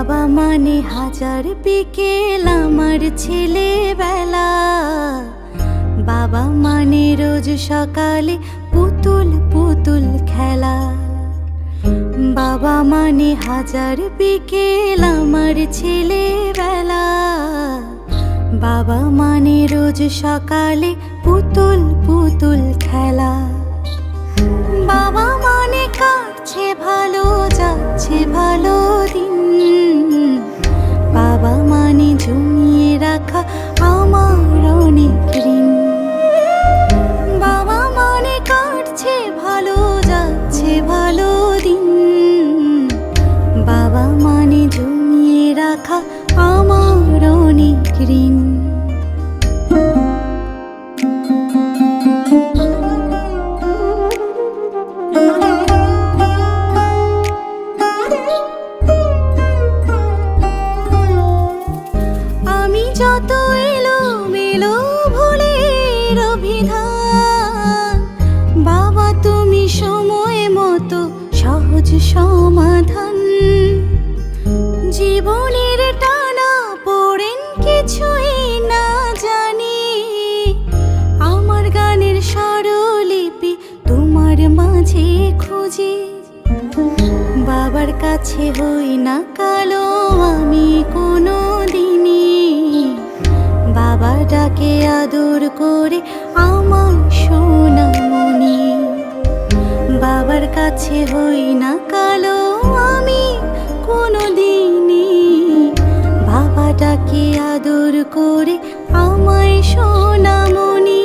বাবা মানে হাজার বিকেল আমার ছেলেবেলা। বাবা মানে রোজ সকালে পুতুল পুতুল খেলা। বাবা মানে হাজার বিকেল আমার ছেলেবেলা। বাবা মানে রোজ সকালে পুতুল পুতুল খেলা। বাবা মানে কাটছে ভালো, যাচ্ছে ভালো দিন। বাবা মানে জমিয়ে রাখা আমার অনেক ঋণ। বাবা মানে কাটছে ভালো, যাচ্ছে ভালো দিন। বাবা মানে জমিয়ে রাখা আমার অনেক ঋণ। যত এলো মেলো ভুলের অভিধান, বাবা তুমি সময় মতো সহজ সমাধান। জীবনের টানা পড়েন কিছুই না জানি, আমার গানের স্বরলিপি তোমার মাঝে খুঁজি। বাবার কাছে হই না কালো আমি কোনো দিনই, বাবা ডাকে আদর করে আমার সোনামণি। বাবার কাছে হই না কালো আমি কোনো দিনই, বাবা ডাকে আদর করে আমায় সোনামণি।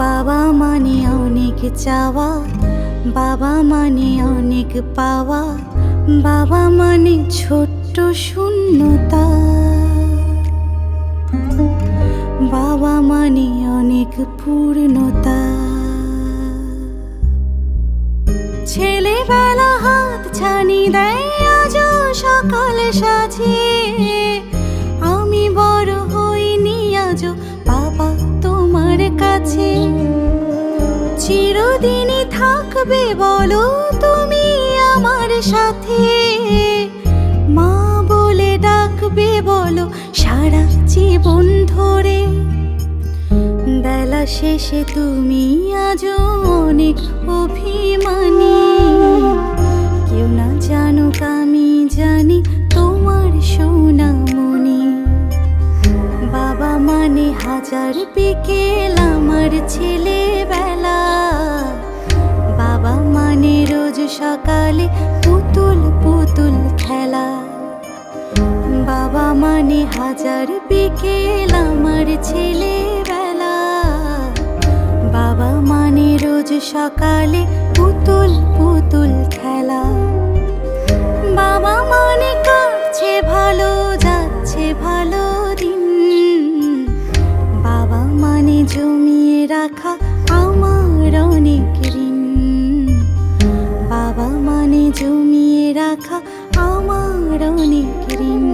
বাবা মানে অনেক চাওয়া, বাবা মানে অনেক পাওয়া। বাবা মানে ছোট্ট শূন্যতা। বাবা মানে অনেক পূর্ণতা। ছেলেবেলা হাত ছানি দেয় আজও সকাল সাজে, আমি বড় হইনি আজও বাবা তোমার কাছে। চিরদিনই থাকবে বলো তুমি আমার সাথে, মা বলে ডাকবে বলো সারা জীবন ধরে। বেলা শেষে তুমি আজও অনেক অভিমানী, কেউ না জানুক আমি জানি তোমার সোনামণি। বাবা মানে হাজার বিকেল আমার ছেলেবেলা। বাবা মানে রোজ সকালে পুতুল পুতুল খেলা। বাবা মানে হাজার বিকেল আমার ছেলেবেলা। বাবা মানে রোজ সকালে পুতুল পুতুল খেলা। বাবা মানে কাটছে ভালো, যাচ্ছে ভালো দিন। বাবা মানে জমিয়ে রাখা আমার অনেক ঋণ। বাবা মানে জমিয়ে রাখা আমার অনেক ঋণ।